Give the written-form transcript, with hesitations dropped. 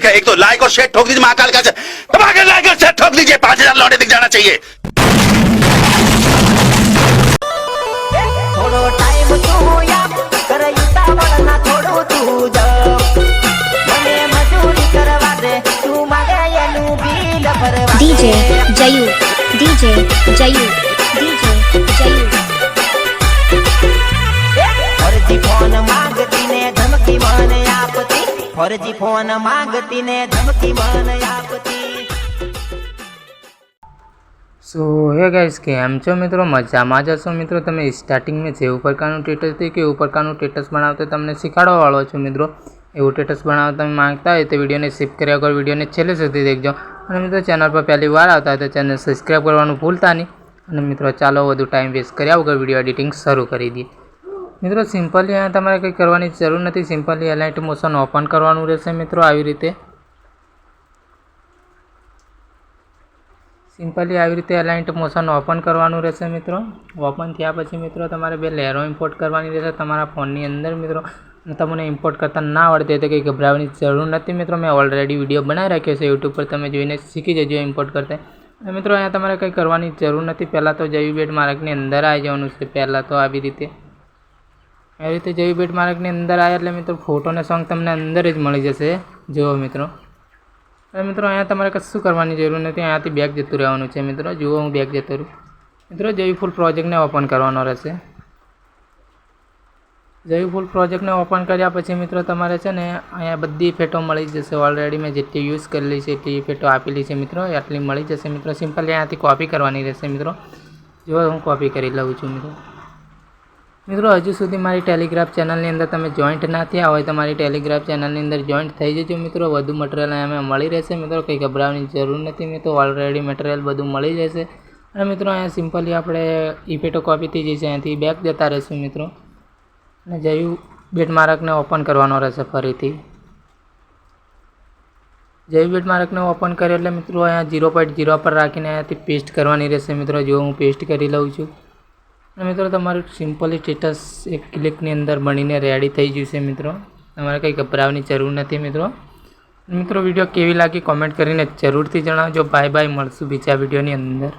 है। एक तो लाइक और शेयर ठोक दीजिए महाकाल का दबाकर लाइक और शेयर ठोक दीजिए 5000 लौटे दिख जाना चाहिए। थोड़ो टाइम तू या करयुता वळना थोडो तू ज મને મજૂરી કરવા દે તું માગે એનું બિલ ભરવા DJ Jayu DJ Jayu DJ Jayu ફરજી ફોન માંગતી ને ધમકી મને આપતી ફરજી ફોન માંગતી ને ધમકી મને આપતી। सो हे गाइस केम छो मित्रों मजामां जशो मित्रों। तमे स्टार्टिंग में जेवुं प्रकारनुं स्टेटस थी के एवुं प्रकारनुं स्टेटस बनावता तमने शीखाडवा वाळो छुं मित्रों। एवुं स्टेटस बनावता तमे मांगता होय तो विडियोने स्किप कर्या वगर विडियोने छेल्ले सुधी देखजो। अने मित्रों चेनल पर पहली वार आवता होय तो चेनल सब्सक्राइब करवानुं भूलता नहीं। अने मित्रों चालो वधु टाइम वेस्ट कर्या वगर विडियो एडिटिंग शरू करी दीए। मित्रों सिम्पली अहींया तमारे कंई करवानी जरूर नथी। सिम्पली एलाइट मोशन ओपन करवानुं रहेशे मित्रों। आवी रीते सिम्पली આવી રીતે અલાઇન્ટ મોશન ઓપન કરવાનું રહેશે મિત્રો। ઓપન થયા પછી મિત્રો તમારે બે લેયરો ઇમ્પોર્ટ કરવાની રહેશે તમારા ફોનની અંદર મિત્રો। તમને ઇમ્પોર્ટ કરતા ના આવડે તો કંઈ ગભરાવાની જરૂર નથી મિત્રો। મેં ઓલરેડી વિડીયો બનાવી રાખ્યો છે યુટ્યુબ પર, તમે જોઈને શીખી જજો ઇમ્પોર્ટ કરતા। અને મિત્રો અહીંયા તમારે કંઈ કરવાની જરૂર નથી। પહેલાં તો JVBET માર્કની અંદર આવી જવાનું છે। પહેલાં તો આવી રીતે JVBET માર્કની અંદર આવ્યા એટલે મિત્રો ફોટો અને સોંગ તમને અંદર જ મળી જશે। જુઓ મિત્રો मित्रों अँ तमारे कशुं करवानी जरूर नहीं। अहींयाथी बेक जतुं रहेवानुं छे मित्रों। जुओ हूँ बेक जतो रह्यो मित्रों। जेवी फूल प्रोजेक्ट ने ओपन करवानो रहेशे। जेवी फूल प्रोजेक्ट ने ओपन कर्या पछी मित्रों तमारे छे ने अहींया बधी इफेक्टो मळी जशे। ऑलरेडी मैं जेटली यूज करेली छे एटली इफेक्टो आपेली छे मित्रों, एटली मळी जशे मित्रों। सिम्पली अहींयाथी कॉपी करवानी रहेशे मित्रों। जो हूँ कॉपी करी लऊं छुं मित्रों। मित्रों हजू सुधी मारी टेलिग्राम चेनल अंदर तमे जॉइंट ना थया होय तो मारी टेलिग्राम चेनल अंदर जॉइंट थई जजो मित्रों। वधु मटेरियल अहींया मळी रहेशे मित्रों। कंई गभराવાની जरूर नहीं मित्रों। ऑलरेडी मटेरियल बधुं मळी जशे। अने मित्रों अहींया सिम्पली आपणे इफेक्टो कॉपी थी जशे। अहींयाथी बेक जता रहीशुं मित्रों अने JVBET मार्कने ओपन करवानो रहेशे। फरीथी JVBET मार्कने ओपन कर्यो एटले मित्रों अहींया 0.0 पर राखीने अहींयाथी पेस्ट करवानी रहेशे मित्रों। जो हूँ पेस्ट करी लऊं छुं। मित्रों तमारू सिम्पली स्टेटस एक क्लिकनी अंदर बनीने रेडी थई जशे मित्रों। तमारे कंई गभराવાની जरूर नहीं मित्रों। मित्रों वीडियो केवी लागी कॉमेंट करीने जरूरथी जणावजो। बाय बाय, मळशुं बीजा विडियोनी अंदर।